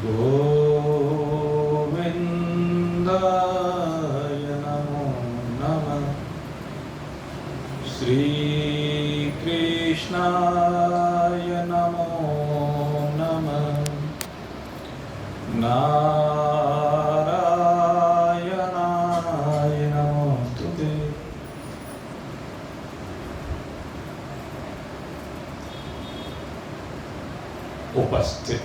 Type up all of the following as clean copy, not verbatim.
गोविन्दाय नमो नमः। श्रीकृष्णाय नमो नमः। नारायणाय नमोस्तुते। उपस्थित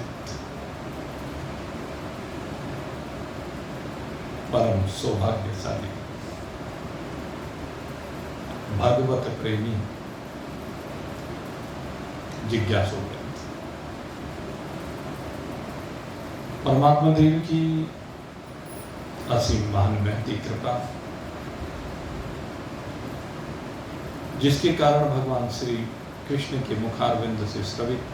परम सौभाग्यशाली भागवत प्रेमी जिज्ञासु, परमात्मा देव की असीम महान महती कृपा, जिसके कारण भगवान श्री कृष्ण के मुखारविंद से स्रवित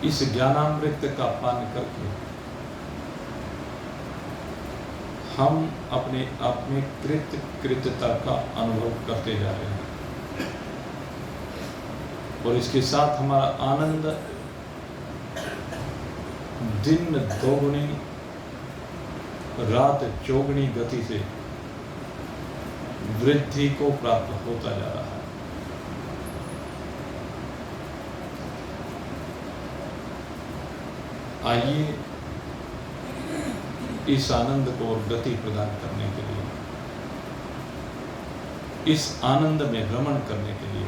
इस ज्ञानामृत का पान करके हम अपने आप में कृतता का अनुभव करते जा रहे हैं और इसके साथ हमारा आनंद दिन दोगुनी रात चौगुनी गति से वृद्धि को प्राप्त होता जा रहा है। आइए इस आनंद को और गति प्रदान करने के लिए, इस आनंद में रमण करने के लिए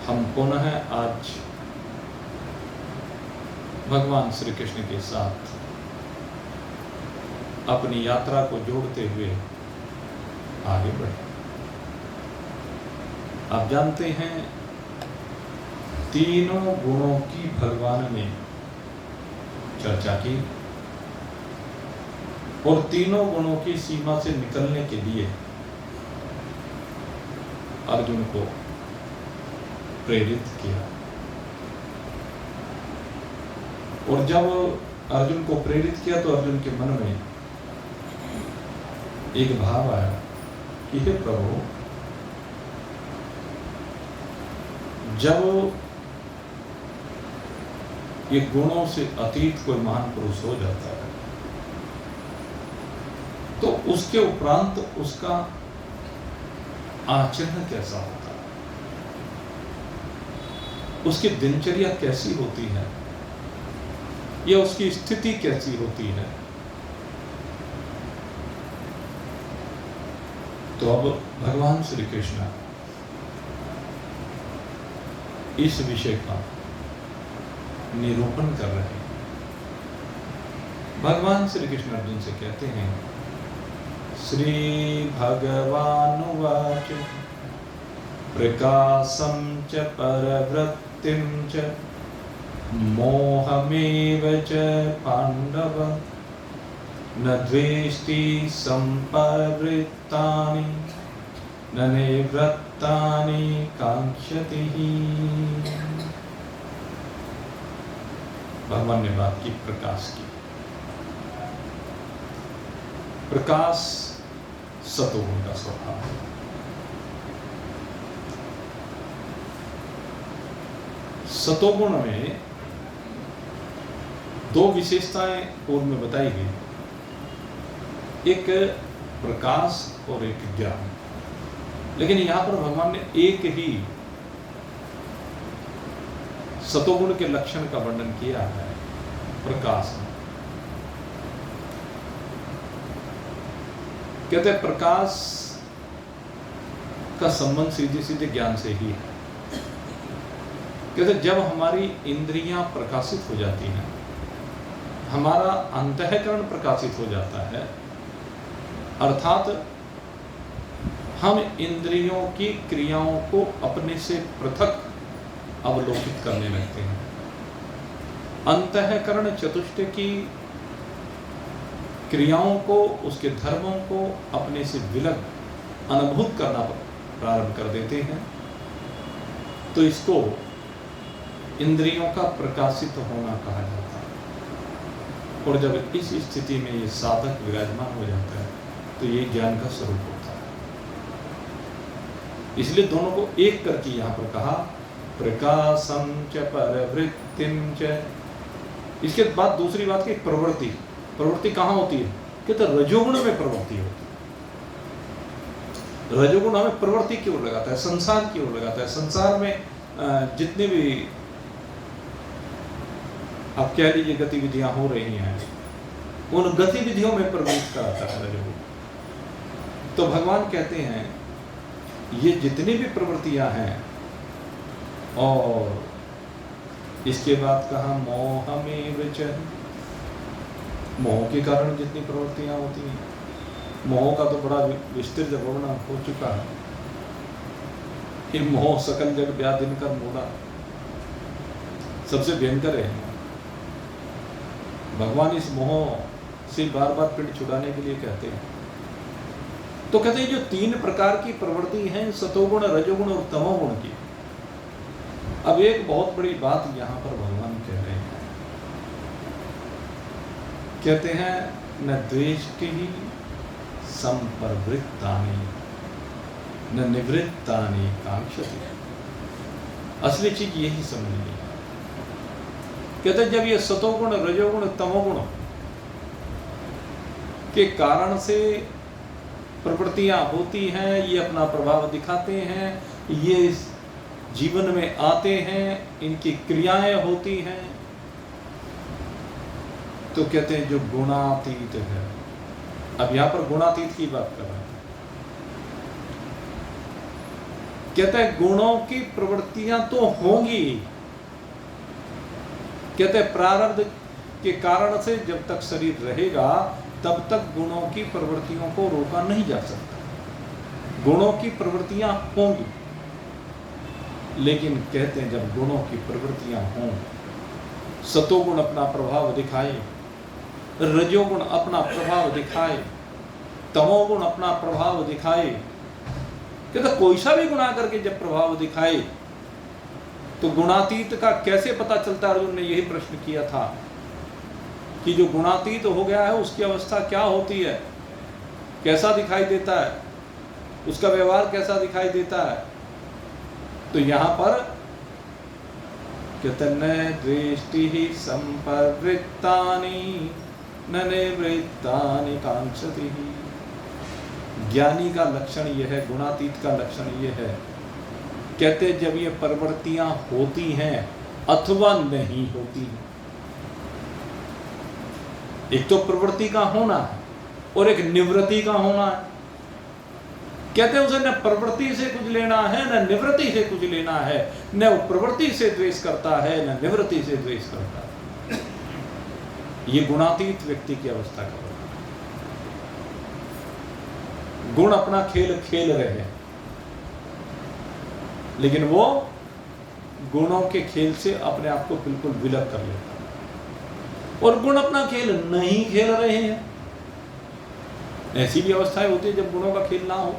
हम पुनः आज भगवान श्री कृष्ण के साथ अपनी यात्रा को जोड़ते हुए आगे बढ़े। आप जानते हैं, तीनों गुणों की भगवान ने चर्चा की और तीनों गुणों की सीमा से निकलने के लिए अर्जुन को प्रेरित किया। और जब अर्जुन को प्रेरित किया तो अर्जुन के मन में एक भाव आया कि हे प्रभु, जब ये गुणों से अतीत कोई महान पुरुष हो जाता है तो उसके उपरांत उसका आचरण कैसा होता है, उसकी दिनचर्या कैसी होती है, या उसकी स्थिति कैसी होती है। तो अब भगवान श्री कृष्ण इस विषय का निरूपण कर रहे हैं। भगवान श्री कृष्ण अर्जुन से कहते हैं, श्री भगवानुवाच प्रकाशं च परवृत्तिं च मोहमेव च पांडव न द्वेष्टि संप्रवृत्तानि न निवृत्तानि कांक्षति। भगवान ने बात की प्रकाश की। प्रकाश सतोगुण का स्वभाव है। सतोगुण में दो विशेषताएं पूर्व में बताई गई, एक प्रकाश और एक ज्ञान। लेकिन यहां पर भगवान ने एक ही सतोगुण के लक्षण का वर्णन किया है, प्रकाश। कहते हैं प्रकाश का संबंध सीधे सीधे ज्ञान से ही है। कहते जब हमारी इंद्रियां प्रकाशित हो जाती हैं, हमारा अंतःकरण प्रकाशित हो जाता है, अर्थात हम इंद्रियों की क्रियाओं को अपने से पृथक अवलोकित करने लगते हैं। अंतःकरण चतुष्टय की क्रियाओं को, उसके धर्मों को अपने से विलग अनुभूत करना प्रारंभ कर देते हैं। तो इसको इंद्रियों का प्रकाशित होना कहा जाता है। और जब इस स्थिति में ये साधक विराजमान हो जाता है तो ये ज्ञान का स्वरूप होता है। इसलिए दोनों को एक करके यहाँ पर कहा प्रकाशम च परवृत्तिम च। इसके बाद दूसरी बात की प्रवृत्ति। प्रवृत्ति कहाँ होती है? कहते रजोगुण में प्रवृत्ति होती है। रजोगुण हमें प्रवृत्ति की ओर लगाता है, संसार की ओर लगाता है। संसार में जितने भी आप कह लीजिए गतिविधियां हो रही हैं, उन गतिविधियों में प्रवृत्त कराता है रजोगुण। तो भगवान कहते हैं ये जितनी भी प्रवृत्तियां हैं, और इसके बाद कहा मोहमेव च, मोह के कारण जितनी प्रवृत्तियां होती हैं। मोह का तो बड़ा विस्तृत वर्णन हो चुका है। ये मोह सकल जग व्याधिन कर मूला, सबसे भयंकर है। भगवान इस मोह से बार बार पीड़ छुड़ाने के लिए कहते हैं। तो कहते हैं जो 3 प्रकार की प्रवृत्ति हैं, सतोगुण, रजोगुण और तमोगुण की। अब एक बहुत बड़ी बात यहां पर भगवान कह रहे हैं। कहते हैं न द्वेष्टि संप्रवृत्तानि न निवृत्तानि कांक्षति। असली चीज यही समझनी है। कहते हैं जब ये सतोगुण, रजोगुण, तमोगुण के कारण से प्रवृत्तियां होती हैं, ये अपना प्रभाव दिखाते हैं, ये जीवन में आते हैं, इनकी क्रियाएं होती हैं, तो कहते हैं जो गुणातीत है। अब यहां पर गुणातीत की बात कर रहे हैं। कहते हैं गुणों की प्रवृत्तियां तो होंगी। कहते हैं प्रारब्ध के कारण से जब तक शरीर रहेगा तब तक गुणों की प्रवृत्तियों को रोका नहीं जा सकता। गुणों की प्रवृत्तियां होंगी, लेकिन कहते हैं जब गुणों की प्रवृत्तियां हों, सतोगुण अपना प्रभाव दिखाए, रजोगुण अपना प्रभाव दिखाए, तमोगुण अपना प्रभाव दिखाए, कहते कोई सा भी गुणा करके जब प्रभाव दिखाए, तो गुणातीत का कैसे पता चलता है? अर्जुन ने यही प्रश्न किया था कि जो गुणातीत हो गया है उसकी अवस्था क्या होती है, कैसा दिखाई देता है, उसका व्यवहार कैसा दिखाई देता है। तो यहां पर कहते न द्वेष्टि संप्रवृत्तानि न निवृत्तानि कांक्षति। ज्ञानी का लक्षण यह है, गुणातीत का लक्षण यह है, कहते जब ये प्रवृत्तियां होती हैं अथवा नहीं होती हैं। एक तो प्रवृत्ति का होना है और एक निवृत्ति का होना है। कहते हैं उसे न प्रवृत्ति से कुछ लेना है न निवृत्ति से कुछ लेना है, न वो प्रवृत्ति से द्वेष करता है न निवृत्ति से द्वेष करता है। ये गुणातीत व्यक्ति की अवस्था का वर्णन है। गुण अपना खेल खेल रहे हैं, लेकिन वो गुणों के खेल से अपने आप को बिल्कुल विलग कर लेता है, और गुण अपना खेल नहीं खेल रहे हैं। ऐसी भी अवस्थाएं होती है जब गुणों का खेल ना हो।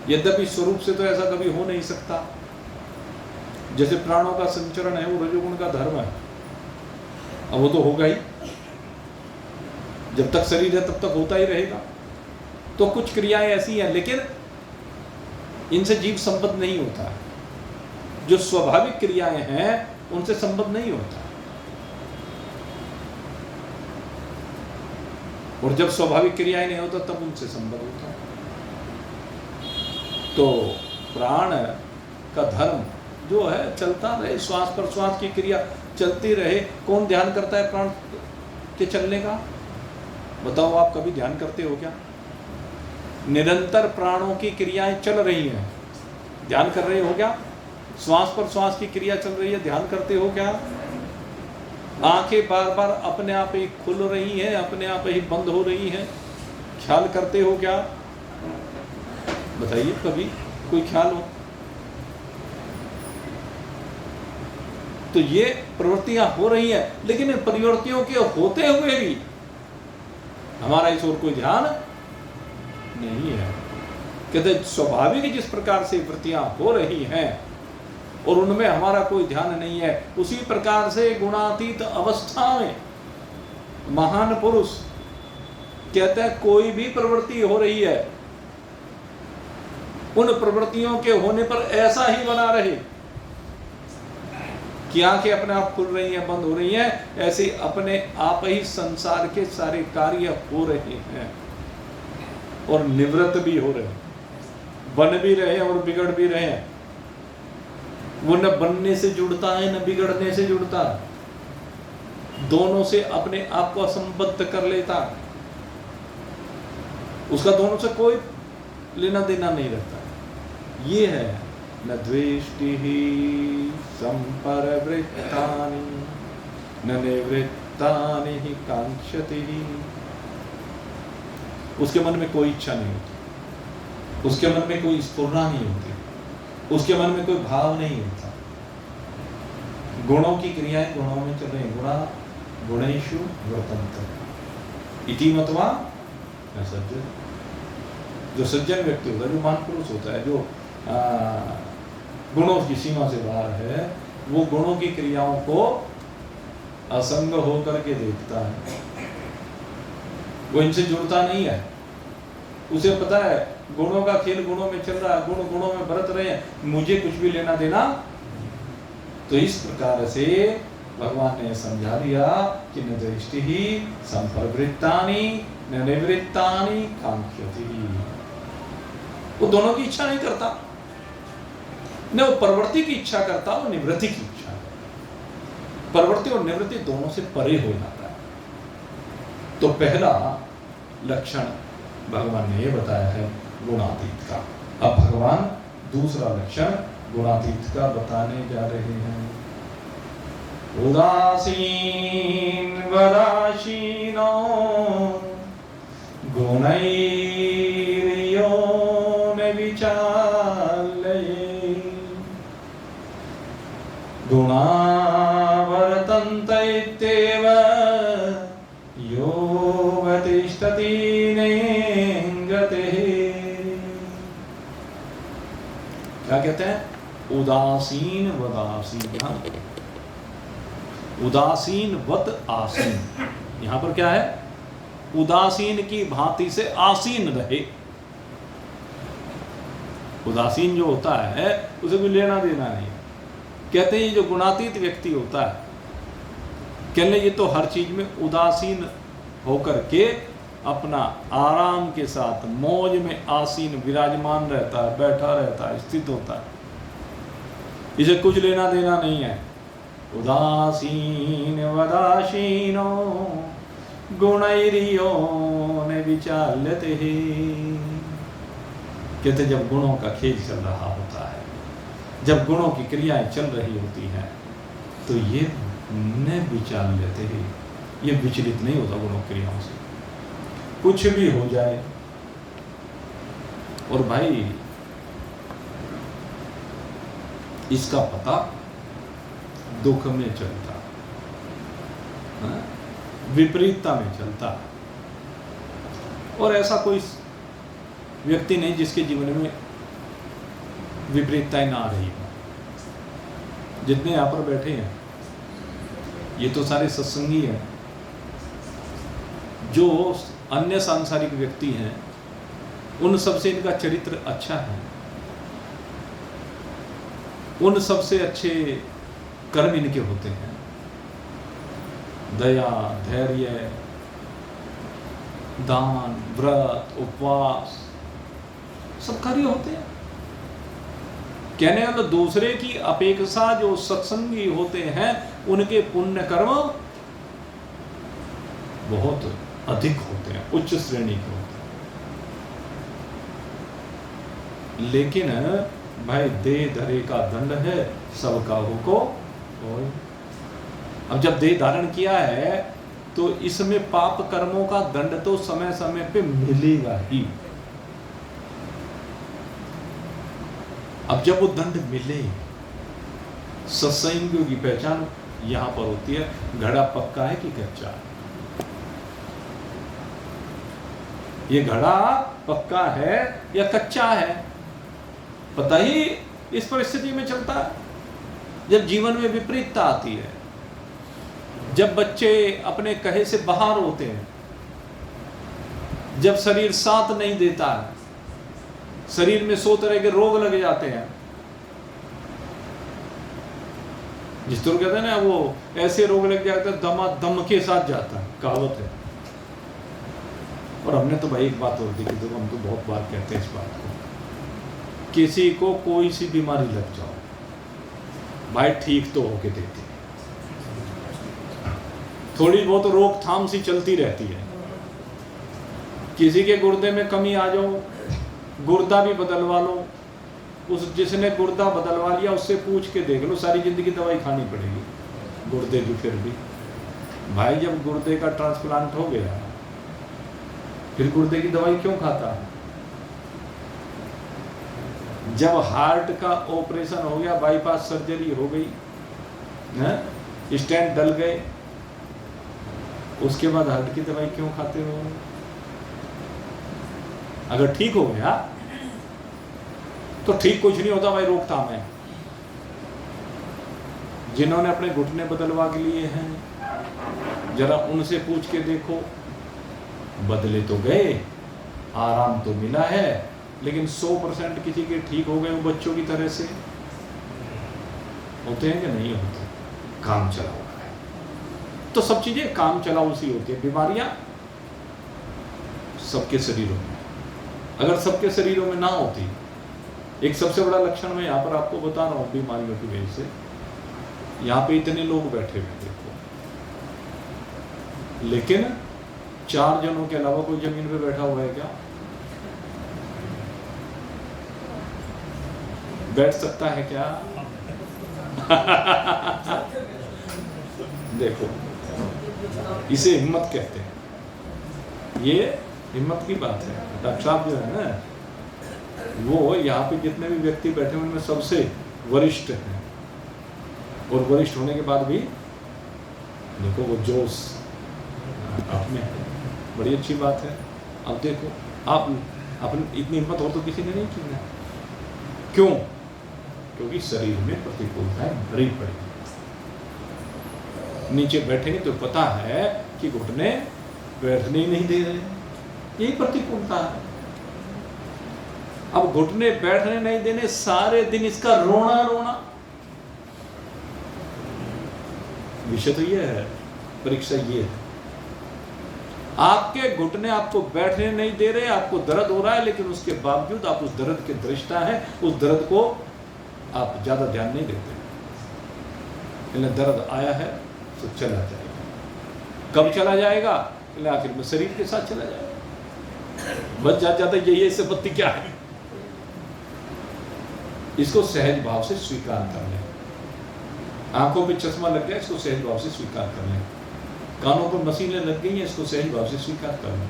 यद्यपि स्वरूप से तो ऐसा कभी हो नहीं सकता। जैसे प्राणों का संचरण है वो रजोगुण का धर्म है, अब वो तो होगा ही, जब तक शरीर है तब तक होता ही रहेगा। तो कुछ क्रियाएं ऐसी हैं, लेकिन इनसे जीव संबद्ध नहीं होता है। जो स्वाभाविक क्रियाएं हैं उनसे संबद्ध नहीं होता, और जब स्वाभाविक क्रियाएं नहीं होता तब उनसे संबद्ध होता है। तो प्राण का धर्म जो है चलता रहे, श्वास पर श्वास की क्रिया चलती रहे। कौन ध्यान करता है प्राण के चलने का? बताओ, आप कभी ध्यान करते हो क्या? निरंतर प्राणों की क्रियाएं चल रही हैं, ध्यान कर रहे हो क्या? श्वास पर श्वास की क्रिया चल रही है, ध्यान करते हो क्या? आंखें बार बार अपने आप ही खुल रही हैं, अपने आप ही बंद हो रही हैं, ख्याल करते हो क्या? बताइए, कभी कोई ख्याल हो? तो ये प्रवृत्तियां हो रही हैं, लेकिन इन प्रवृत्तियों के होते हुए भी हमारा इस ओर कोई ध्यान नहीं है। कहते स्वाभाविक जिस प्रकार से वृत्तियां हो रही हैं और उनमें हमारा कोई ध्यान नहीं है, उसी प्रकार से गुणातीत अवस्था में महान पुरुष कहते हैं कोई भी प्रवृत्ति हो रही है, उन प्रवृत्तियों के होने पर ऐसा ही बना रहे कि आंखें अपने आप खुल रही हैं, बंद हो रही हैं, ऐसे अपने आप ही संसार के सारे कार्य हो रहे हैं और निवृत्त भी हो रहे हैं, बन भी रहे हैं और बिगड़ भी रहे हैं। वो न बनने से जुड़ता है न बिगड़ने से जुड़ता है, दोनों से अपने आप को असंबद्ध कर लेता है, उसका दोनों से कोई लेना देना नहीं रहता। ये है न द्वेष्टि संपरवृत्तानि न निवृत्तानि ही कांक्षति। उसके मन में कोई इच्छा नहीं होती, उसके मन में कोई स्फुरना नहीं होती, उसके मन में कोई भाव नहीं होता। गुणों की क्रियाएं गुणों में चल रही, गुणा गुणेषु वर्तन्ते इति मत्वा सज्जन। जो सज्जन व्यक्ति होता है, जो महापुरुष होता है, जो गुणों की सीमा से बाहर है, वो गुणों की क्रियाओं को असंग होकर के देखता है, वो इनसे जुड़ता नहीं है। उसे पता है गुणों का खेल गुणों में चल रहा है, गुण गुणों में बरत रहे हैं, मुझे कुछ भी लेना देना। तो इस प्रकार से भगवान ने समझा दिया कि न दृष्टि ही संप्रवृत्तानि न निवृत्तानि कांक्षति। वो दोनों की इच्छा नहीं करता, न वो प्रवृत्ति की इच्छा करता, वो निवृत्ति की इच्छा। प्रवृत्ति और निवृत्ति दोनों से परे हो जाता है। तो पहला लक्षण भगवान ने ये बताया है गुणातीत का। अब भगवान दूसरा लक्षण गुणातीत का बताने जा रहे हैं। उदासीन वदासीनो गुणैर्यो न विचालये गुणा वर्तन्त इत्येव यो वतिष्ठति नेङ्गते। क्या कहते हैं? उदासीन वदासीन, उदासीन वत आसीन। यहां पर क्या है? उदासीन की भांति से आसीन रहे। उदासीन जो होता है उसे कोई लेना देना नहीं। कहते हैं ये जो गुणातीत व्यक्ति होता है, कहने ये तो हर चीज में उदासीन होकर के अपना आराम के साथ मौज में आसीन विराजमान रहता है, बैठा रहता है, स्थित होता है, इसे कुछ लेना देना नहीं है। उदासीन वदासीनो गुणैर्यो न विचाल्यते। कहते जब गुणों का खेल चल रहा होता है, जब गुणों की क्रियाएं चल रही होती हैं, तो ये न विचाल्यते, ये विचलित नहीं होता गुणों क्रियाओं से, कुछ भी हो जाए। और भाई इसका पता दुख में चलता, विपरीतता में चलता। और ऐसा कोई व्यक्ति नहीं जिसके जीवन में विपरीतताएं ना आ रही हो। जितने यहाँ पर बैठे हैं ये तो सारे सत्संगी हैं। जो अन्य सांसारिक व्यक्ति हैं उन सबसे इनका चरित्र अच्छा है, उन सबसे अच्छे कर्म इनके होते हैं। दया, धैर्य, दान, व्रत, उपवास सब कार्य होते हैं। कहने वाला दूसरे की अपेक्षा जो सत्संगी होते हैं उनके पुण्य कर्म बहुत अधिक होते हैं, उच्च श्रेणी के होते हैं। लेकिन भाई देह धरे का दंड है, सबका हुको। अब जब देह धारण किया है तो इसमें पाप कर्मों का दंड तो समय समय पे मिलेगा ही। अब जब वो दंड मिले, सत्संगियों की पहचान यहां पर होती है, घड़ा पक्का है कि कच्चा है। ये घड़ा पक्का है या कच्चा है, पता ही इस परिस्थिति में चलता है जब जीवन में विपरीतता आती है, जब बच्चे अपने कहे से बाहर होते हैं, जब शरीर साथ नहीं देता है, शरीर में 100 तरह के रोग लग जाते हैं, जिस तरह कहते हैं ना, वो ऐसे रोग लग जाता है दमा दम के साथ जाता है, कहावत है। और हमने तो भाई एक बात और देखी, तो हम तो बहुत बार कहते हैं इस बात को, किसी को कोई सी बीमारी लग जाओ भाई, ठीक तो होके देती है, थोड़ी बहुत रोकथाम सी चलती रहती है। किसी के गुर्दे में कमी आ जाओ, गुर्दा भी बदलवा लो, उस जिसने गुर्दा बदलवा लिया उससे पूछ के देख लो, सारी जिंदगी दवाई खानी पड़ेगी गुर्दे की। फिर भी भाई जब गुर्दे का ट्रांसप्लांट हो गया, फिर गुर्दे की दवाई क्यों खाता? जब हार्ट का ऑपरेशन हो गया, बाईपास सर्जरी हो गई, स्टेंट डल गए, उसके बाद हार्ट की दवाई क्यों खाते हो? अगर ठीक हो गया तो ठीक कुछ नहीं होता भाई, रोकथाम है। जिन्होंने अपने घुटने बदलवा के लिए हैं, जरा उनसे पूछ के देखो, बदले तो गए, आराम तो मिला है, लेकिन 100% किसी के ठीक हो गए वो बच्चों की तरह से होते हैं कि नहीं होते? काम चलाओ है। तो सब चीजें काम चलाओ सी होती है। बीमारियां सबके शरीरों में, अगर सबके शरीरों में ना होती, एक सबसे बड़ा लक्षण मैं यहाँ पर आपको बता रहा हूँ बीमारियों की वजह से। यहाँ पे इतने लोग बैठे हुए देखो, लेकिन 4 जनों के अलावा कोई जमीन पे बैठा हुआ है क्या? बैठ सकता है क्या? देखो, इसे हिम्मत कहते हैं। ये हिम्मत की बात है। डॉक्टर साहब जो है ना, वो यहाँ पे जितने भी व्यक्ति बैठे हैं उनमें सबसे वरिष्ठ हैं, और वरिष्ठ होने के बाद भी देखो वो जोश आप में है, बड़ी अच्छी बात है। अब देखो, आप अपनी इतनी हिम्मत हो तो किसी ने नहीं की ना। क्यों? क्योंकि शरीर में प्रतिकूलताएं भरी पड़ी। नीचे बैठेंगे तो पता है कि घुटने बैठने ही नहीं दे रहे, यही प्रतिकूलता है। अब घुटने बैठने नहीं देने, सारे दिन इसका रोना रोना। विषय तो ये है, परीक्षा ये है। आपके घुटने आपको बैठने नहीं दे रहे, आपको दर्द हो रहा है, लेकिन उसके बावजूद आप उस दर्द के दृष्टा हैं, उस दर्द को आप ज्यादा ध्यान नहीं देते। इन्हें दर्द आया है तो चला जाएगा। कब चला जाएगा? आखिर में शरीर के साथ चला जाएगा। बच जाता यही है, इससे पत्ती क्या है? इसको सहज भाव से स्वीकार कर लें। आंखों पे चश्मा लग गया, इसको सहज भाव से स्वीकार कर लें। कानों पर मशीनें लग गई हैं, इसको सहज भाव से स्वीकार कर लें।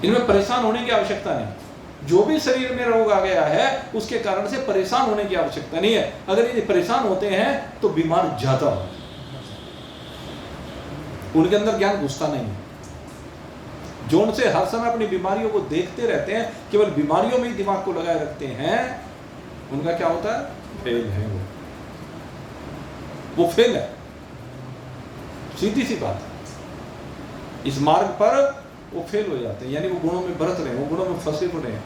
इनमें परेशान होने की आवश्यकता नहीं। जो भी शरीर में रोग आ गया है उसके कारण से परेशान होने की आवश्यकता नहीं है। अगर ये परेशान होते हैं तो बीमार ज्यादा हो, उनके अंदर ज्ञान घुसता नहीं है। जो उनसे हर समय अपनी बीमारियों को देखते रहते हैं, केवल बीमारियों में ही दिमाग को लगाए रखते हैं, उनका क्या होता है? फेल है वो फेल है। सीधी सी बात है। इस मार्ग पर वो फेल हो जाते हैं, यानी वो गुणों में बरत रहे हैं, वो गुणों में फंसे पड़े हैं,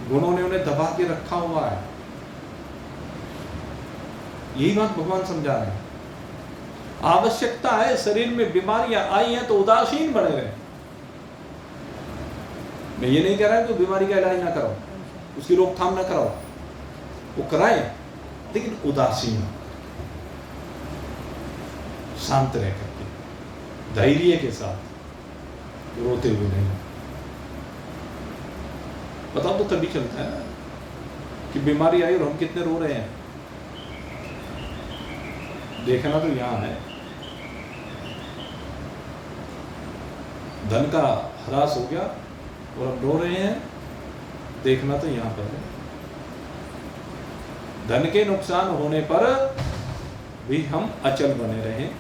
गुणों ने उन्हें दबा के रखा हुआ है। यही बात भगवान समझा रहे हैं। आवश्यकता है, शरीर में बीमारियां आई हैं तो उदासीन बने रहे। मैं ये नहीं कह रहा कि बीमारी का इलाज ना कराओ, उसकी रोकथाम ना कराओ, वो कराएं, लेकिन उदासीन, शांत रह करके, धैर्य के साथ, रोते हुए नहीं। बताओ तो तभी चलता है कि बीमारी आई और हम कितने रो रहे हैं। देखना तो यहां है, धन का ह्रास हो गया और हम रो रहे हैं। देखना तो यहां पर है, धन के नुकसान होने पर भी हम अचल बने रहें,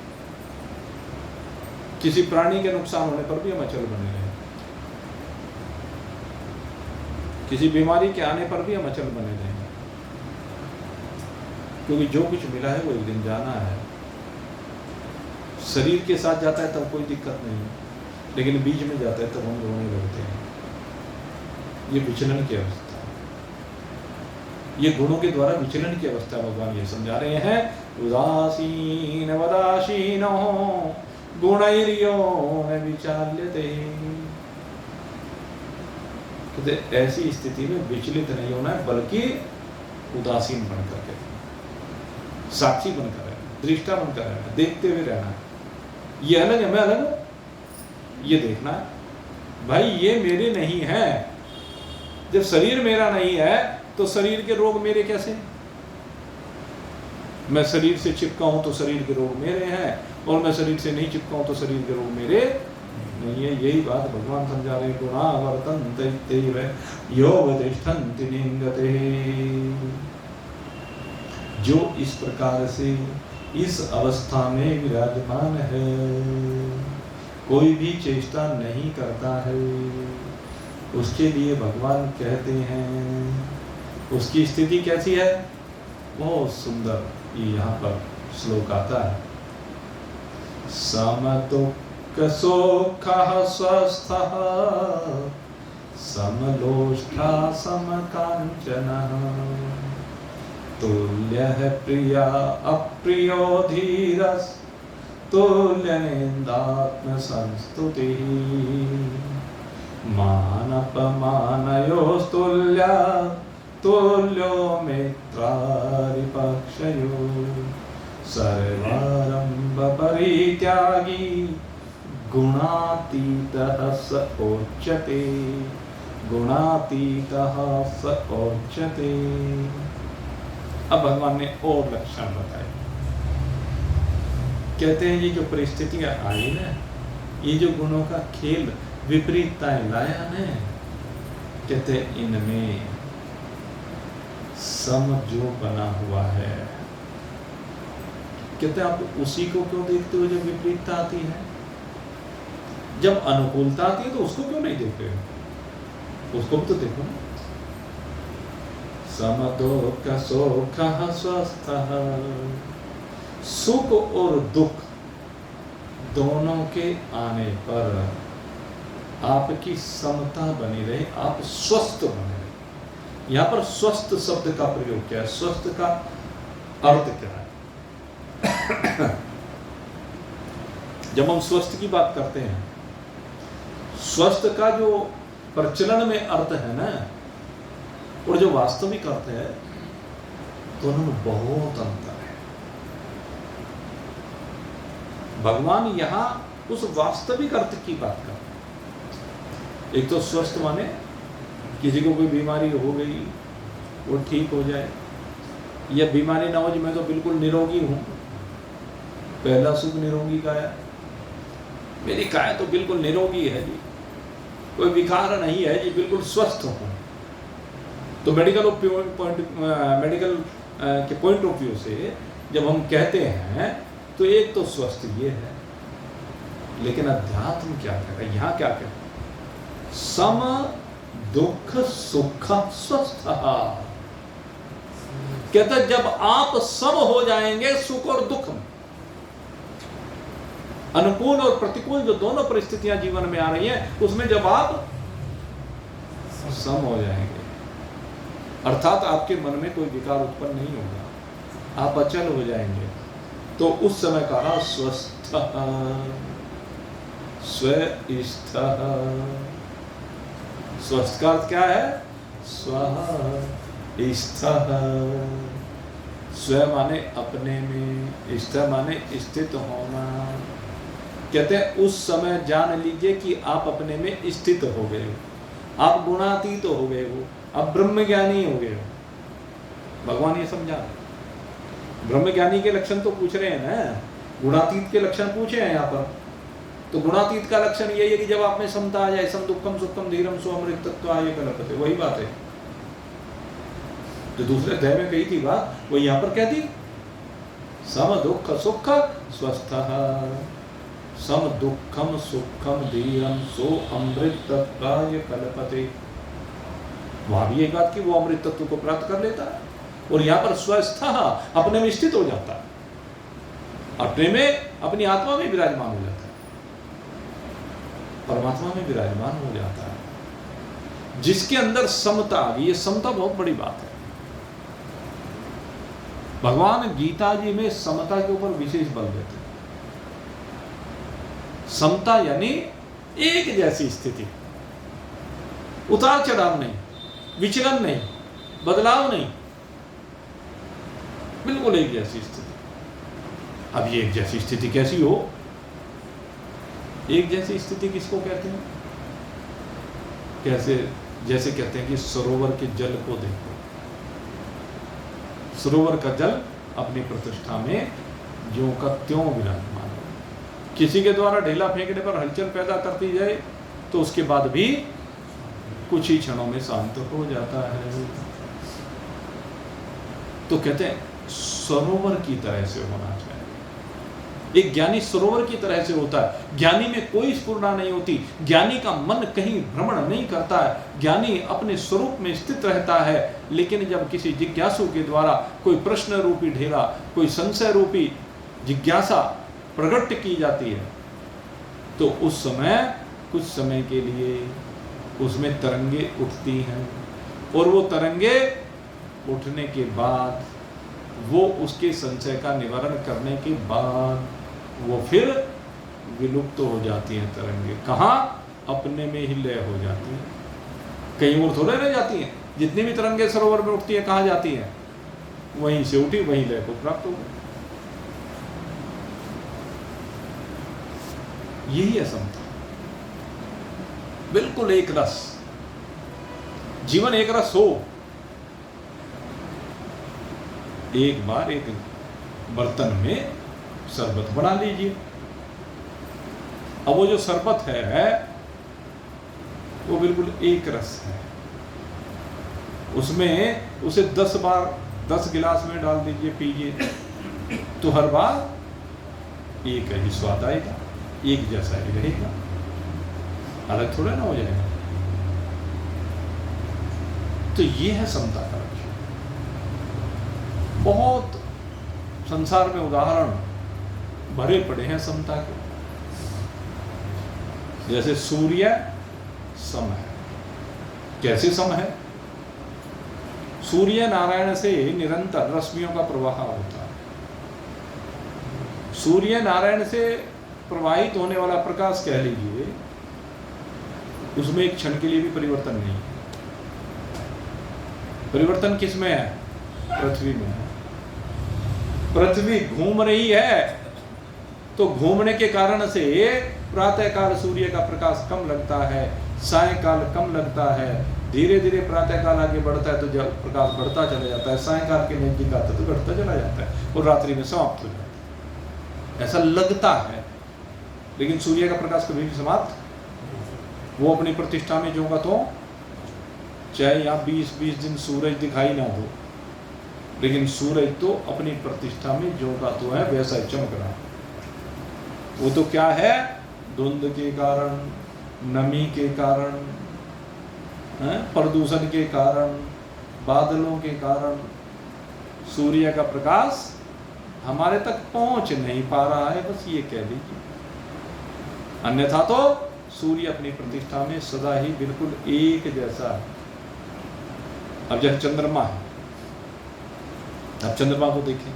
किसी प्राणी के नुकसान होने पर भी हम अचल बने रहें, किसी बीमारी के आने पर भी हम अचल बने रहें, क्योंकि जो कुछ मिला है वो एक दिन जाना है। शरीर के साथ जाता है तब कोई दिक्कत नहीं है, लेकिन बीच में जाता है तब हम रोने लगते हैं। ये विचलन की अवस्था है। ये गुणों के द्वारा विचलन की अवस्था भगवान ये समझा रहे हैं। उदासीन वदासीनो गुणैर्यो न विचाल्यते। कहते ऐसी स्थिति में विचलित नहीं होना है, बल्कि उदासीन बनकर के, साक्षी बनकर रहना, दृष्टा बनकर रहना, देखते हुए रहना। ये अलग है, मैं अलग हूं, ये देखना है भाई ये मेरे नहीं है। जब शरीर मेरा नहीं है तो शरीर के रोग मेरे कैसे? मैं शरीर से चिपका हूं तो शरीर के रोग मेरे हैं, और मैं शरीर से नहीं चिपका हूं तो शरीर के रोग मेरे नहीं है। यही बात भगवान समझा रहे। गुणा वर्तन्ते योगतिष्ठन्ति निंगते। जो इस प्रकार से इस अवस्था में विराजमान है, कोई भी चेष्टा नहीं करता है, उसके लिए भगवान कहते हैं, उसकी स्थिति कैसी है? बहुत सुंदर ये यहाँ पर श्लोक आता है। समदुःख सुखः स्वस्थः समलोष्ठा समकाञ्चनः तुल्यः प्रिया अप्रियो धीरस् तुल्यनिन्दात्मसंस्तुतिः मानपमानयोस्तुल्या तुल्यो मित्रारिपक्षयो सर्वारम्भ परित्यागी गुणातीतः स उच्यते। गुणातीतः स उच्यते। अब भगवान ने और लक्षण बताए। कहते हैं ये जो परिस्थितियां आई ना, ये जो गुणों का खेल विपरीतताएं लाया न, कहते इनमें सम जो बना हुआ है, कहते आप उसी को क्यों देखते हो जब विपरीतता आती है? जब अनुकूलता आती है तो उसको क्यों नहीं देखते हो? उसको भी तो देखो ना। समदुःख सुखः स्वस्थः। सुख और दुख दोनों के आने पर आपकी समता बनी रहे, आप स्वस्थ बने रहे। यहां पर स्वस्थ शब्द का प्रयोग किया है। स्वस्थ का अर्थ क्या है? जब हम स्वस्थ की बात करते हैं, स्वस्थ का जो प्रचलन में अर्थ है ना, और जो वास्तविक अर्थ है, दोनों में बहुत अंतर है। भगवान यहां उस वास्तविक अर्थ की बात करते हैं। एक तो स्वस्थ माने किसी को कोई बीमारी हो गई वो ठीक हो जाए, या बीमारी ना हो जी मैं तो बिल्कुल निरोगी हूं। पहला सुख निरोगी काया, मेरी काया तो बिल्कुल निरोगी है जी, कोई विकार नहीं है जी, बिल्कुल स्वस्थ हूं। तो मेडिकल के पॉइंट ऑफ व्यू से जब हम कहते हैं तो एक तो स्वस्थ ये है, लेकिन अध्यात्म क्या कह रहा है? यहाँ क्या कह रहा है? सम दुख सुख स्वस्थ। कहते जब आप सम हो जाएंगे सुख और दुख में, अनुकूल और प्रतिकूल जो दोनों परिस्थितियां जीवन में आ रही हैं, उसमें जब आप सम हो जाएंगे, अर्थात आपके मन में कोई विकार उत्पन्न नहीं होगा, आप अचल हो जाएंगे, तो उस समय कहा स्वस्थ स्वस्थ। स्वस्थ का अर्थ क्या है? स्वस्थ। स्व माने अपने में, स्थ माने स्थित होना। कहते हैं उस समय जान लीजिए कि आप अपने में स्थित हो गए हो, आप गुणातीत हो गए हो, आप ब्रह्मज्ञानी हो गए हो। भगवान ये समझा। ब्रह्मज्ञानी के लक्षण तो पूछ रहे हैं ना, गुणातीत के लक्षण पूछे हैं यहाँ पर। तो गुणातीत का लक्षण यही है कि जब आप में समता आ जाए, सम दुखम सुखम धीरम सो अमृत तत्व आये कल्पते, वही बात है जो दूसरे अध्याय में कही थी बात, वो यहाँ पर कह दी। सम दुख सुख स्वस्थ, सम दुखम सुखम धीरम सो अमृत तत्व आये कल्पते। वहां भी एक बात की वो अमृत तत्व को प्राप्त कर लेता है, और यहाँ पर स्वस्थ अपने में स्थित हो जाता है, अपने में अपनी आत्मा में विराजमान हो जाता है, परमात्मा में विराजमान हो जाता है, जिसके अंदर समता आ गई। ये समता बहुत बड़ी बात है। भगवान गीता जी में समता के ऊपर विशेष बल देते हैं। समता यानी एक जैसी स्थिति, उतार चढ़ाव नहीं, विचलन नहीं, बदलाव नहीं, बिल्कुल एक जैसी स्थिति। अब ये एक जैसी स्थिति कैसी हो? एक जैसी स्थिति किसको कहते हैं? कैसे? जैसे कहते हैं कि सरोवर के जल को देखो, सरोवर का जल अपनी प्रतिष्ठा में ज्यों का त्यों विराजमान हो। किसी के द्वारा ढेला फेंकने पर हलचल पैदा करती जाए तो उसके बाद भी कुछ ही क्षणों में शांत हो जाता है। तो कहते हैं सरोवर की तरह से होना चाहिए। एक ज्ञानी सरोवर की तरह से होता है। ज्ञानी में कोई स्फुरना नहीं होती, ज्ञानी का मन कहीं भ्रमण नहीं करता है, ज्ञानी अपने स्वरूप में स्थित रहता है। लेकिन जब किसी जिज्ञासु के द्वारा कोई प्रश्न रूपी ढेला, कोई संशय रूपी जिज्ञासा प्रकट की जाती है तो उस समय कुछ समय के लिए उसमें तरंगे उठती हैं, और वो तरंगे उठने के बाद वो उसके संशय का निवारण करने के बाद वो फिर विलुप्त हो जाती हैं। तरंगे कहाँ? अपने में ही लय हो जाती हैं, कहीं और थोड़े रह जाती हैं। जितनी भी तरंगे सरोवर में उठती हैं कहाँ जाती हैं? वहीं से उठी वहीं लय को प्राप्त हो गई। यही है समता, बिल्कुल एक रस। जीवन एक रस हो। एक बार एक बर्तन में शरबत बना लीजिए। अब वो जो शरबत है वो बिल्कुल एक रस है। उसमें उसे 10 बार 10 गिलास में डाल दीजिए, पीजिए, तो हर बार एक ही स्वाद आएगा, एक जैसा ही रहेगा, अलग थोड़ा ना हो जाएगा। तो ये है समता का लक्ष्य। बहुत संसार में उदाहरण भरे पड़े हैं समता के। जैसे सूर्य सम है। कैसे सम है? सूर्य नारायण से निरंतर रश्मियों का प्रवाह होता है। सूर्य नारायण से प्रवाहित होने वाला प्रकाश कह लीजिए, उसमें एक क्षण के लिए भी परिवर्तन नहीं है। परिवर्तन किस में है? पृथ्वी में है। पृथ्वी घूम रही है तो घूमने के कारण से प्रातः काल सूर्य का प्रकाश कम लगता है, सायंकाल कम लगता है, धीरे धीरे प्रातः काल आगे बढ़ता है तो जब प्रकाश बढ़ता चला जाता है, सायंकाल के नजदीक आता है तो घटता चला जाता है और रात्रि में समाप्त हो जाता है। ऐसा लगता है, लेकिन सूर्य का प्रकाश कभी भी समाप्त, वो अपनी प्रतिष्ठा में जोगा तो चाहे यहाँ 20-20 दिन सूरज दिखाई ना दो, लेकिन सूरज तो अपनी प्रतिष्ठा में जोगा तो है, वैसा चमक रहा। वो तो क्या है? धुंध के कारण, नमी के कारण, प्रदूषण के कारण, बादलों के कारण सूर्य का प्रकाश हमारे तक पहुंच नहीं पा रहा है, बस ये कह लीजिए। अन्यथा तो सूर्य अपनी प्रतिष्ठा में सदा ही बिल्कुल एक जैसा है। अब जैसे चंद्रमा है, अब चंद्रमा को देखें,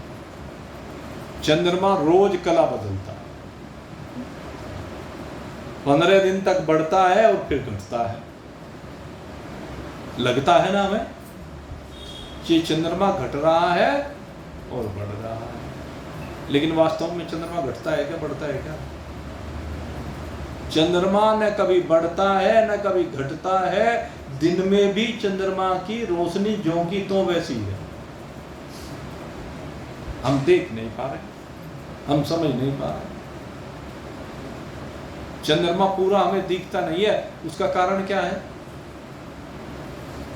चंद्रमा रोज कला बदलता है, 15 दिन तक बढ़ता है और फिर घटता है। लगता है ना हमें कि चंद्रमा घट रहा है और बढ़ रहा है, लेकिन वास्तव में चंद्रमा घटता है क्या, बढ़ता है क्या? चंद्रमा न कभी बढ़ता है न कभी घटता है। दिन में भी चंद्रमा की रोशनी ज्यों की त्यों वैसी है। हम देख नहीं पा रहे, हम समझ नहीं पा रहे। चंद्रमा पूरा हमें दिखता नहीं है। उसका कारण क्या है?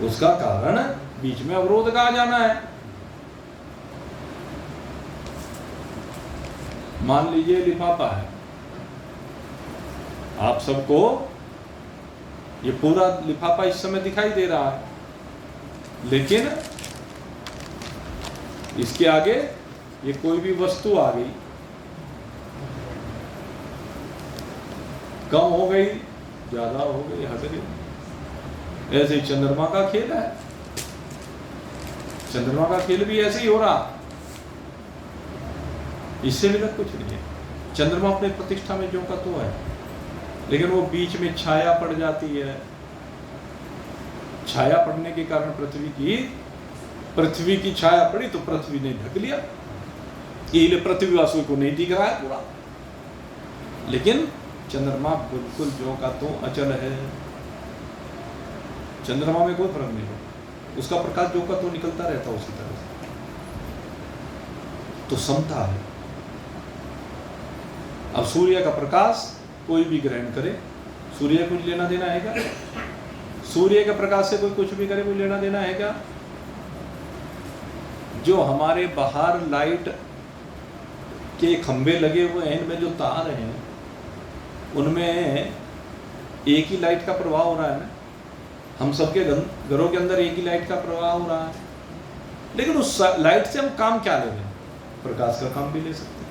उसका कारण बीच में अवरोध का आ जाना है। मान लीजिए लिफाफा है, आप सबको ये पूरा लिफाफा इस समय दिखाई दे रहा है, लेकिन इसके आगे ये कोई भी वस्तु आ गई, कम हो गई, ज्यादा हो गई, हट गई। ऐसे ही चंद्रमा का खेल है। चंद्रमा का खेल भी ऐसे ही हो रहा। इससे विलग कुछ नहीं है। चंद्रमा अपने प्रतिष्ठा में जो का तो है, लेकिन वो बीच में छाया पड़ जाती है। छाया पड़ने के कारण पृथ्वी की छाया पड़ी तो पृथ्वी ने ढक लिया, इसलिए पृथ्वीवासियों को नहीं दिख रहा है पूरा। लेकिन चंद्रमा बिल्कुल जो का तो अचल है, चंद्रमा में कोई फर्क नहीं होता, उसका प्रकाश जो का तो निकलता रहता उसी तरह से। तो समता है। अब सूर्य का प्रकाश कोई भी ग्रहण करे, सूर्य कुछ लेना देना है क्या? सूर्य के प्रकाश से कोई कुछ भी करे, कोई लेना देना है क्या? जो हमारे बाहर लाइट के खंभे लगे हुए हैं, इनमें जो तार हैं उनमें एक ही लाइट का प्रवाह हो रहा है ना। हम सबके घरों के अंदर एक ही लाइट का प्रवाह हो रहा है, लेकिन उस लाइट से हम काम क्या ले रहे हैं? प्रकाश का काम भी ले सकते हैं,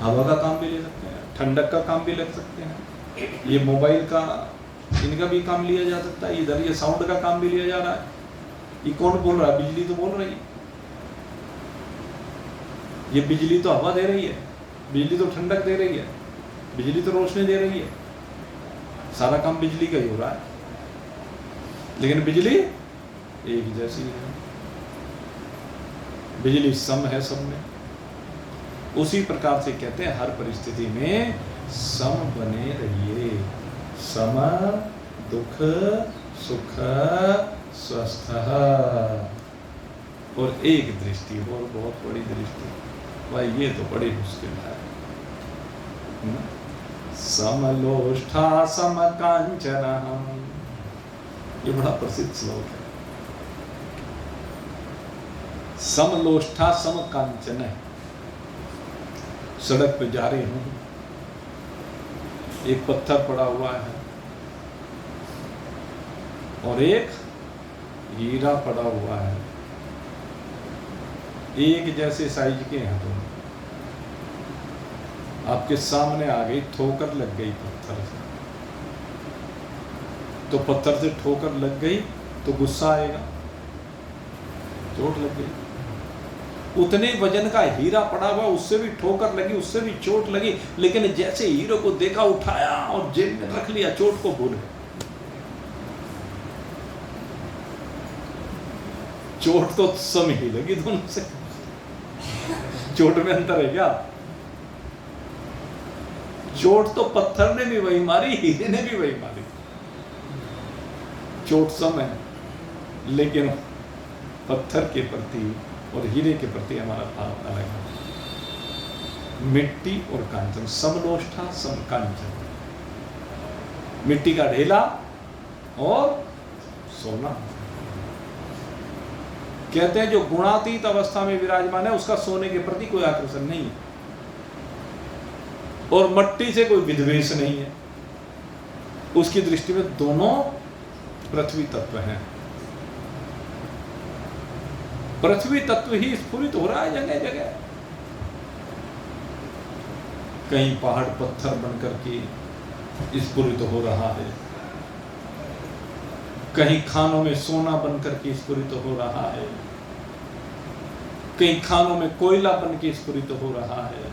हवा का काम भी ले सकते हैं, ठंडक का काम भी ले सकते हैं, ये मोबाइल का इनका भी काम लिया जा सकता है, इधर ये साउंड का काम भी लिया जा रहा है। ये कौन बोल रहा है? बिजली तो बोल रही है। ये बिजली तो हवा दे रही है, बिजली तो ठंडक दे रही है, बिजली तो रोशनी दे रही है, सारा काम बिजली का ही हो रहा है। लेकिन बिजली एक जैसी है, बिजली सम है सब में। उसी प्रकार से कहते हैं हर परिस्थिति में सम बने रहिए। सम दुख सुख स्वस्थ। और एक दृष्टि और बहुत बड़ी दृष्टि, भाई ये तो बड़ी मुश्किल है। समलोष्ठा समकांचन, ये बड़ा प्रसिद्ध श्लोक है। समलोष्ठा समकांचन है। सड़क पे जा रही हूं, एक पत्थर पड़ा हुआ है और एक हीरा पड़ा हुआ है, एक जैसे साइज के हैं दोनों। आपके सामने आ गई, ठोकर लग गई पत्थर से, तो पत्थर से ठोकर लग गई तो गुस्सा आएगा, चोट लग गई। उतने वजन का हीरा पड़ा हुआ, उससे भी ठोकर लगी, उससे भी चोट लगी, लेकिन जैसे हीरो को देखा, उठाया और जेब में रख लिया, चोट को भूल गए। चोट तो सम ही लगी दोनों से, चोट में अंतर है क्या? चोट तो पत्थर ने भी वही मारी, हीरे ने भी वही मारी। चोट सम है, लेकिन पत्थर के प्रति और हीरे के प्रति हमारा भाव अलग है। मिट्टी और कांचन, समलोष्ठा समकांचन। मिट्टी का ढेला और सोना। कहते हैं जो गुणातीत अवस्था में विराजमान है उसका सोने के प्रति कोई आकर्षण नहीं है, और मट्टी से कोई विद्वेष नहीं है। उसकी दृष्टि में दोनों पृथ्वी तत्व हैं। पृथ्वी तत्व ही स्फुरित हो रहा है जगह जगह। कहीं पहाड़ पत्थर बनकर के स्फुरित हो रहा है, कहीं खानों में सोना बनकर के स्फुरित हो रहा है, कहीं खानों में कोयला बन के स्फुरित हो रहा है,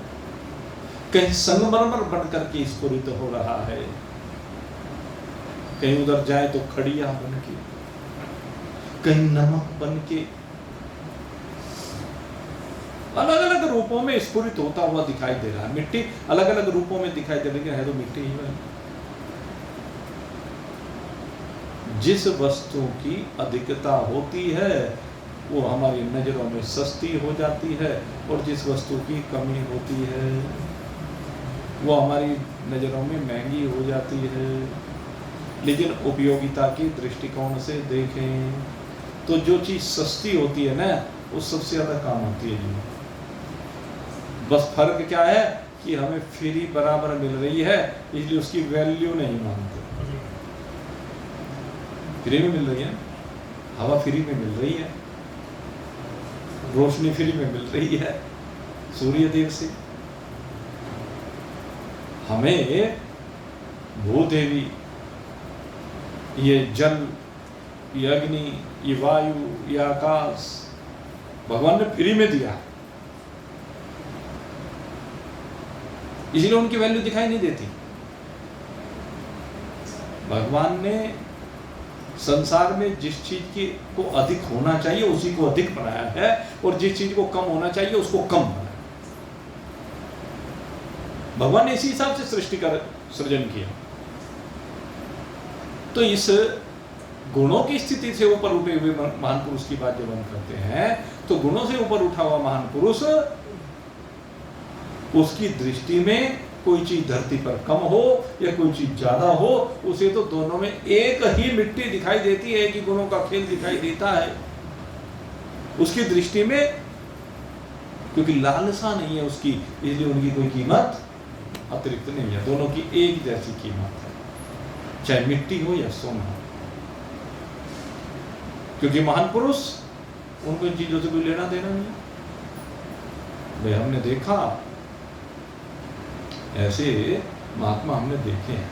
कहीं संगमरमर बनकर के स्फुरित हो रहा है, कहीं उधर जाए तो खड़िया बन के, कहीं नमक बन के, अलग अलग रूपों में स्फुरित होता हुआ दिखाई दे रहा है। मिट्टी अलग अलग रूपों में दिखाई दे रही है तो मिट्टी ही है। जिस वस्तु की अधिकता होती है वो हमारी नजरों में सस्ती हो जाती है, और जिस वस्तु की कमी होती है वो हमारी नजरों में महंगी हो जाती है। लेकिन उपयोगिता के दृष्टिकोण से देखें तो जो चीज सस्ती होती है ना, वो सबसे ज्यादा काम होती है जी। बस फर्क क्या है कि हमें फ्री बराबर मिल रही है, इसलिए उसकी वैल्यू नहीं मानते। फ्री में मिल रही है, हवा फ्री में मिल रही है, रोशनी फ्री में मिल रही है सूर्य देव से। हमें भूदेवी, ये जल, ये अग्नि, ये वायु, ये आकाश भगवान ने फ्री में दिया। इसलिए उनकी वैल्यू दिखाई नहीं देती। भगवान ने संसार में जिस चीज की को अधिक होना चाहिए उसी को अधिक बनाया है, और जिस चीज को कम होना चाहिए उसको कम बनाया। भगवान ने इसी हिसाब से सृष्टि का सृजन किया। तो इस गुणों की स्थिति से ऊपर उठे हुए महान पुरुष की बात जब हम करते हैं, तो गुणों से ऊपर उठा हुआ महान पुरुष, उसकी दृष्टि में कोई चीज धरती पर कम हो या कोई चीज ज्यादा हो, उसे तो दोनों में एक ही मिट्टी दिखाई देती है कि गुणों का खेल दिखाई देता है उसकी दृष्टि में, क्योंकि लालसा नहीं है उसकी, इसलिए उनकी कोई कीमत अतिरिक्त नहीं है। दोनों की एक जैसी कीमत है, चाहे मिट्टी हो या सोना, क्योंकि महान पुरुष उनको इन चीजों से कोई लेना देना नहीं। भाई हमने देखा ऐसे महात्मा हमने देखे हैं।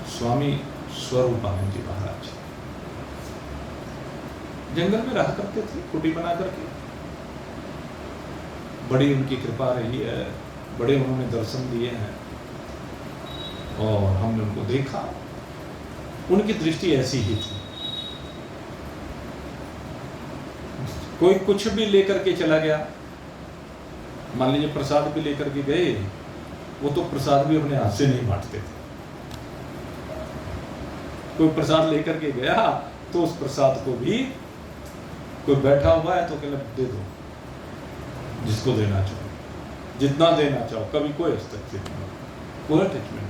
स्वामी स्वरूपानंद जी महाराज जंगल में रहा करते थे, कुटी बना करके। बड़ी उनकी कृपा रही है, बड़े उन्होंने दर्शन दिए हैं और हमने उनको देखा। उनकी दृष्टि ऐसी ही थी, कोई कुछ भी लेकर के चला गया, मान लीजिए प्रसाद भी लेकर के गए, वो तो प्रसाद भी अपने हाथ से नहीं बांटते थे। कोई प्रसाद लेकर के गया तो उस प्रसाद को भी, कोई बैठा हुआ है तो कहना दे दो जिसको देना चाहो, जितना देना चाहो, कभी कोई हस्तक्षेप नहीं, कोई अटैचमेंट।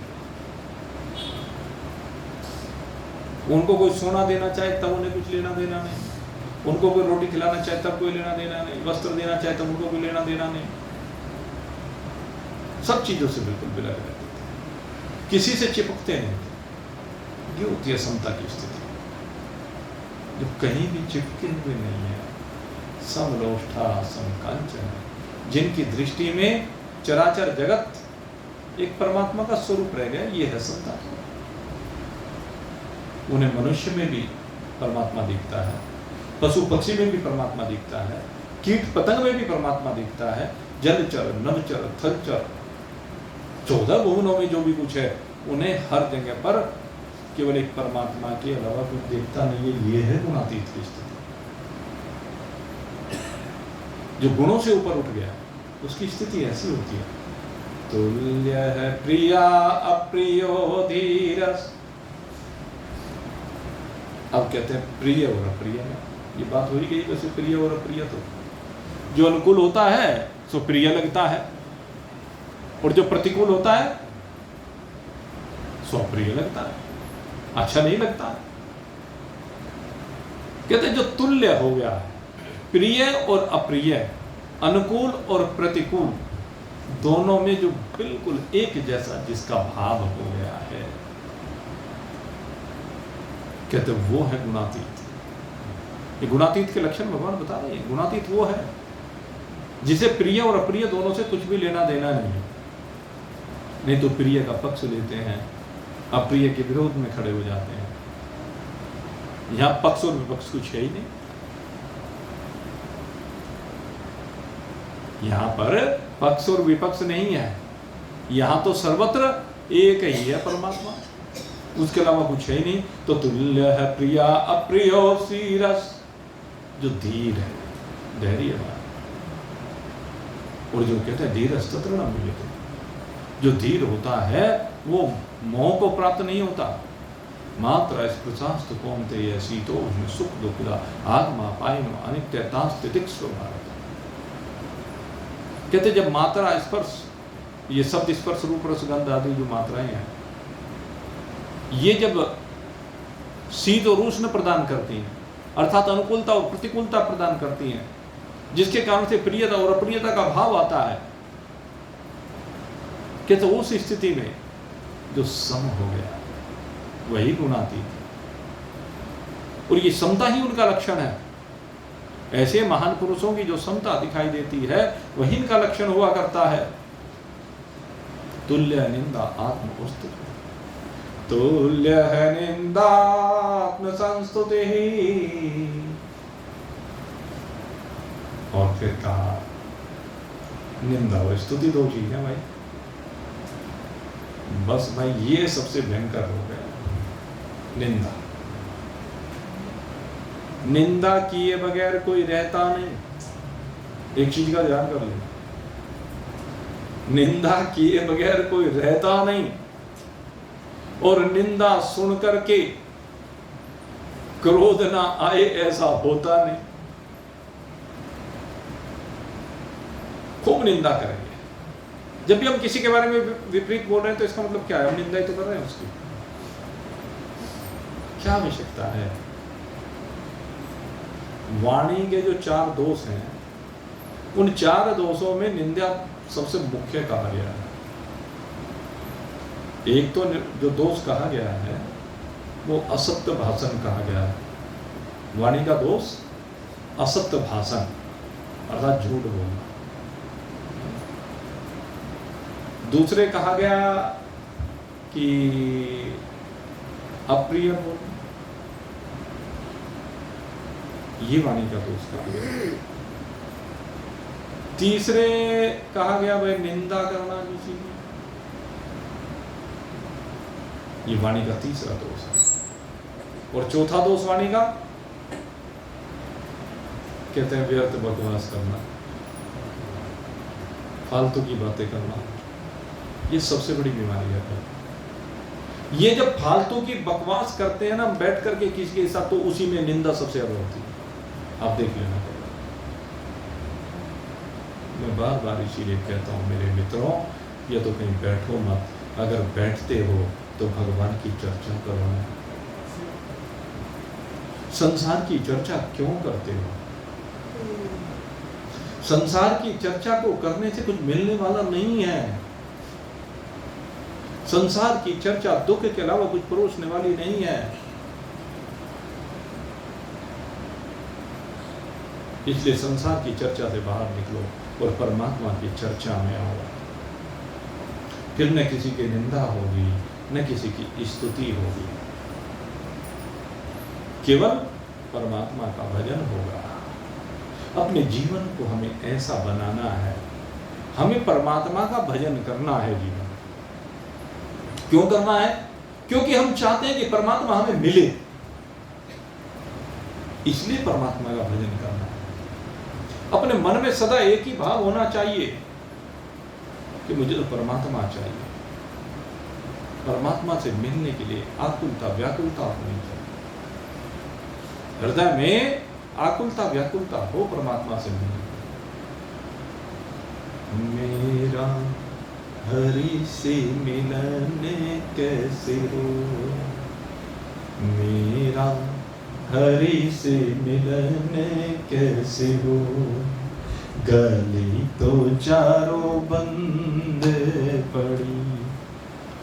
उनको कोई सोना देना चाहे तब उन्हें कुछ लेना देना नहीं, उनको कोई रोटी खिलाना चाहे तब कोई लेना देना नहीं, वस्त्र देना चाहे तब उनको कोई लेना देना नहीं। सब चीजों से बिल्कुल बिलग रहते थे, किसी से चिपकते नहीं थे। ये होती है समता की स्थिति, जो कहीं भी चिपके हुए नहीं है, समलोष्ठा समकांचन, जिनकी दृष्टि में चराचर जगत एक परमात्मा का स्वरूप रह गया, ये है समता। उन्हें मनुष्य में भी परमात्मा दिखता है, पशु पक्षी में भी परमात्मा दिखता है, कीट पतंग में भी परमात्मा दिखता है, जलचर नभचर थलचर 14 भुवनों में जो भी कुछ है, उन्हें हर जगह पर केवल एक परमात्मा के अलावा कुछ देखता नहीं है। ये है गुणातीत की स्थिति। जो गुणों से ऊपर उठ गया उसकी स्थिति ऐसी होती है। तुल्य है प्रिया अप्रियो धीरस। अब कहते हैं प्रिय और अप्रिय में, ये बात हो ही गई वैसे प्रिय और अप्रिय। तो जो अनुकूल होता है सो प्रिय लगता है, और जो प्रतिकूल होता है सो अप्रिय लगता है, अच्छा नहीं लगता है। कहते हैं जो तुल्य हो गया है, प्रिय और अप्रिय, अनुकूल और प्रतिकूल, दोनों में जो बिल्कुल एक जैसा जिसका भाव हो गया है, कहते वो है गुणातीत। ये गुणातीत के लक्षण भगवान बता रहे हैं। गुणातीत वो है जिसे प्रिय और अप्रिय दोनों से कुछ भी लेना देना नहीं है। नहीं तो प्रिय का पक्ष लेते हैं, अप्रिय के विरोध में खड़े हो जाते हैं। यहां पक्ष और विपक्ष कुछ है ही नहीं। यहां पर पक्ष और विपक्ष नहीं है, यहां तो सर्वत्र एक ही है परमात्मा, उसके अलावा कुछ है ही नहीं। तो तुल्य है प्रिया अप्रियो सीरस, जो धीर है, धैर्यवान, और जो कहते हैं धीरस तत्र न मिलते, जो धीर होता है वो मोह को प्राप्त नहीं होता। मात्र स्पृशास्तु कौन्तेय शीतोष्ण सुख दुखदा आत्मा पायनो अनित्यतास्तितिक स्वभाव। कहते जब मात्रा स्पर्श, ये शब्द स्पर्श रूप रसगंध आदि जो मात्राएं हैं, ये जब शीत और उष्ण प्रदान करती हैं, अर्थात अनुकूलता और प्रतिकूलता प्रदान करती हैं, जिसके कारण से प्रियता और अप्रियता का भाव आता है, कहते उस स्थिति में जो सम हो गया वही गुणातीत, और ये समता ही उनका लक्षण है। ऐसे महान पुरुषों की जो समता दिखाई देती है वही इनका लक्षण हुआ करता है। तुल्य निंदा आत्म उस्तुति, तुल्य है निंदा आत्म संस्तुति। और फिर कहा निंदा और स्तुति दो चीज है भाई। बस भाई ये सबसे भयंकर हो गया निंदा। निंदा किए बगैर कोई रहता नहीं। एक चीज का ध्यान कर ले, निंदा किए बगैर कोई रहता नहीं, और निंदा सुन करके क्रोध ना आए ऐसा होता नहीं। खूब निंदा करेंगे। जब भी हम किसी के बारे में विपरीत बोल रहे हैं तो इसका मतलब क्या है? हम निंदा ही तो कर रहे हैं उसकी। क्या आवश्यकता है? वाणी के जो 4 दोष हैं, उन 4 दोषों में निंदा सबसे मुख्य कहा गया है। एक तो जो दोष कहा गया है वो असत्य भाषण कहा गया है। वाणी का दोष असत्य भाषण अर्थात झूठ बोलना। दूसरे कहा गया कि अप्रिय बोलना, ये वाणी का दोष कहा गया। तीसरे कहा गया भाई निंदा करना किसी की, ये वाणी का तीसरा दोष है। और चौथा दोष वाणी का कहते हैं व्यर्थ बकवास करना, फालतू की बातें करना। ये सबसे बड़ी बीमारी है। ये जब फालतू की बकवास करते हैं ना बैठ करके किसी के साथ, तो उसी में निंदा सबसे ज्यादा होती है। आप देख लेना। मैं बार बार इसीलिए कहता हूँ मेरे मित्रों, या तो कहीं बैठो मत, अगर बैठते हो तो भगवान की चर्चा करो। संसार की चर्चा क्यों करते हो? संसार की चर्चा को करने से कुछ मिलने वाला नहीं है। संसार की चर्चा दुख के अलावा कुछ परोसने वाली नहीं है। इसलिए संसार की चर्चा से बाहर निकलो और परमात्मा की चर्चा में आओ। फिर न किसी की निंदा होगी, न किसी की स्तुति होगी, केवल परमात्मा का भजन होगा। अपने जीवन को हमें ऐसा बनाना है, हमें परमात्मा का भजन करना है। जीवन क्यों करना है? क्योंकि हम चाहते हैं कि परमात्मा हमें मिले, इसलिए परमात्मा का भजन करना है। अपने मन में सदा एक ही भाव होना चाहिए कि मुझे तो परमात्मा चाहिए। परमात्मा से मिलने के लिए आकुलता व्याकुलता होनी चाहिए। हृदय में आकुलता व्याकुलता हो परमात्मा से मिलने। मेरा हरि से मिलन कैसे हो, मेरा हरि से मिलन कैसे हो, गली तो चारों बंद पड़ी।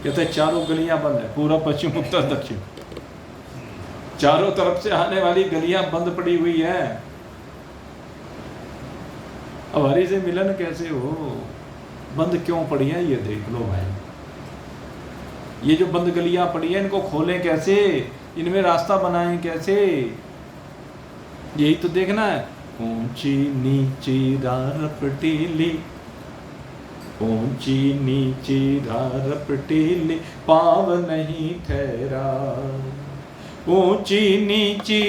कहते हैं चारों गलियां बंद है, पूरा पश्चिम उत्तर दक्षिण, चारों तरफ से आने वाली गलियां बंद पड़ी हुई है। अब हरि से मिलन कैसे हो? बंद क्यों पड़ी है ये देख लो भाई। ये जो बंद गलियां पड़ी है इनको खोलें कैसे, इनमें रास्ता बनाएं कैसे, यही तो देखना है। ऊंची नीची दार पटीली, ऊंची नीची दार पटीली, पाव नहीं ठहरा। ऊंची नीची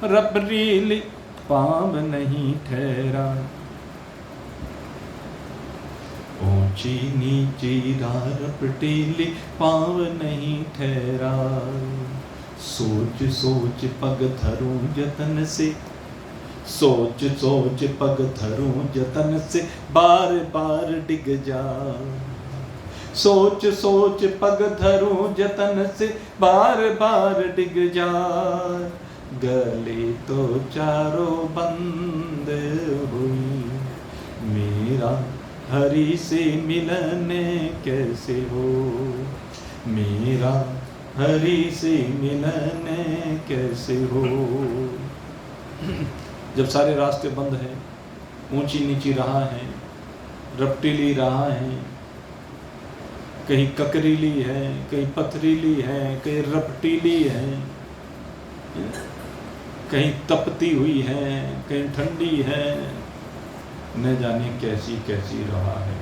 रबरीली, पाव नहीं ठहरा। ऊंची नीची दार पटीली, पाव नहीं ठहरा। सोच सोच पग धरूं जतन से, सोच सोच पग धरूं जतन से, बार बार डिग जा। सोच सोच पग धरूं जतन से, बार बार डिग जा। गली तो चारों बंद हुई, मेरा हरि से मिलन कैसे हो, मेरा हरि से मिलन कैसे हो। जब सारे रास्ते बंद हैं, ऊंची नीची राह है, रपटीली राह है, कहीं ककरीली है, कहीं पथरीली है, कहीं रपटीली है, कहीं तपती हुई है, कहीं ठंडी है, न जाने कैसी कैसी राह है।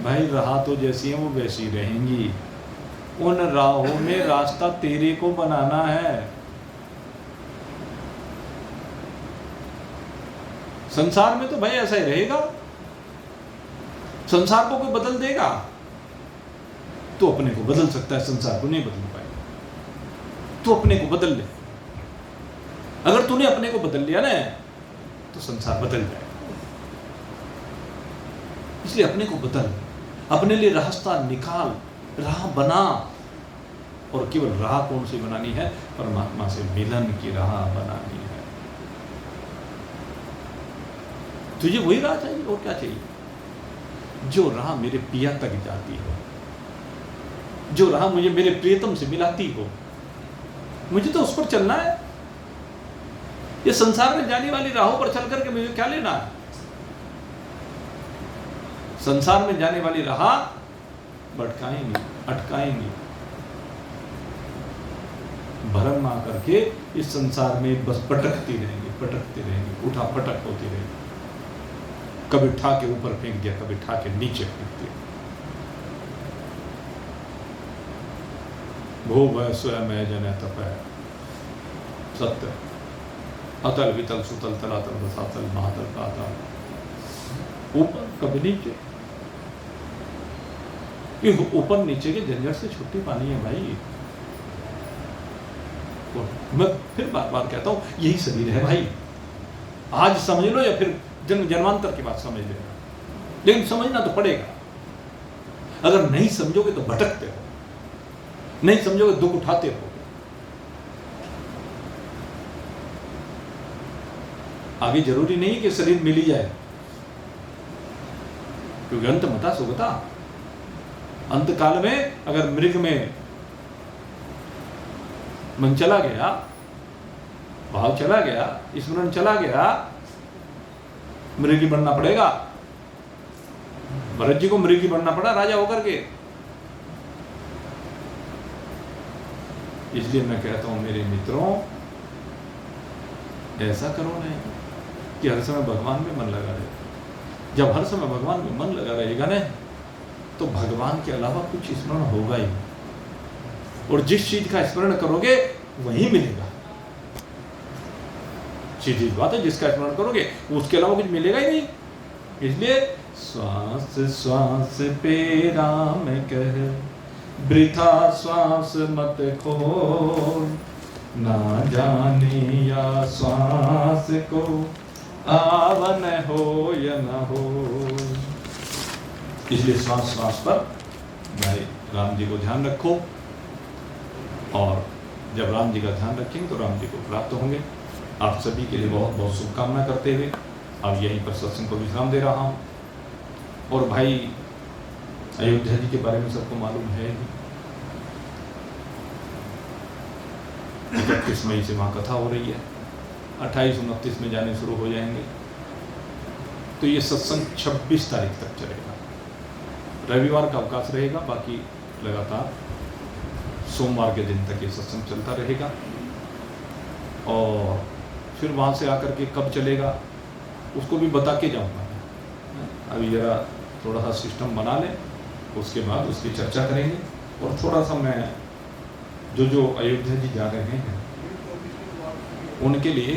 भाई राह तो जैसी है वो वैसी रहेंगी, उन राहों में रास्ता तेरे को बनाना है। संसार में तो भाई ऐसा ही रहेगा, संसार को कोई बदल देगा तो अपने को बदल सकता है, संसार को नहीं बदल पाएगा। तो अपने को बदल ले, अगर तूने अपने को बदल लिया ना तो संसार बदल जाएगा। इसलिए अपने को बदल, अपने लिए रास्ता निकाल, राह बना। और केवल राह कौन सी बनानी है? परमात्मा से मिलन की राह बनानी है। तुझे वही राह चाहिए, और क्या चाहिए? जो राह मेरे पिया तक जाती हो, जो राह मुझे मेरे प्रियतम से मिलाती हो, मुझे तो उस पर चलना है। ये संसार में जाने वाली राहों पर चल करके मुझे क्या लेना है? संसार में जाने वाली राह भटकाएंगी, अटकाएंगी। भरम आ करके इस संसार में बस भटकती रहेंगी, उठा पटक होती रहेगी। कभी ठा के ऊपर फेंक दिया, कभी ठा के नीचे फेंक दिया। भो भय स्वयं जन तप सत्य अतल वितल सुतल तलातल रसातल महातल पातल, ऊपर कभी नीचे। ये ऊपर नीचे के झंझट से छुट्टी पानी है भाई। मैं फिर बार बार कहता हूं, यही शरीर है भाई। आज समझ लो या फिर जन्म जन्मांतर की बात समझ लेना, लेकिन समझना तो पड़ेगा। अगर नहीं समझोगे तो भटकते हो, नहीं समझोगे दुख उठाते रहोगे। आगे जरूरी नहीं कि शरीर मिल ही जाए, क्योंकि अंत मता सुगता। अंत काल में अगर मृग में मन चला गया, भाव चला गया, स्मरण चला गया, मृगी बनना पड़ेगा। भरत जी को मृगी बनना पड़ा राजा होकर के। इसलिए मैं कहता हूं मेरे मित्रों, ऐसा करो नहीं कि हर समय भगवान में मन लगा रहे। जब हर समय भगवान में मन लगा रहेगा ना, तो भगवान के अलावा कुछ स्मरण होगा ही, और जिस चीज का स्मरण करोगे वही मिलेगा। सीधी बात है, जिसका स्मरण करोगे उसके अलावा कुछ मिलेगा ही नहीं। इसलिए श्वास श्वास पे राम कह, वृथा श्वास मत खोल, ना जाने या श्वास को आवन हो या न हो। इसलिए श्वास श्वास पर भाई राम जी को ध्यान रखो, और जब राम जी का ध्यान रखेंगे तो राम जी को प्राप्त होंगे। आप सभी के लिए बहुत बहुत शुभकामना करते हुए अब यहीं पर सत्संग को विश्राम दे रहा हूँ। और भाई अयोध्या जी के बारे में सबको मालूम है, 31 मई से वहाँ कथा हो रही है, 28-29 में जाने शुरू हो जाएंगे। तो ये सत्संग 26 तारीख तक चलेगा। रविवार का अवकाश रहेगा, बाकी लगातार सोमवार के दिन तक ये सत्संग चलता रहेगा। और फिर वहाँ से आकर के कब चलेगा उसको भी बता के जाऊँगा। अभी ज़रा थोड़ा सा सिस्टम बना लें, उसके बाद उसकी चर्चा करेंगे। और थोड़ा सा मैं जो अयोध्या जी जा रहे हैं उनके लिए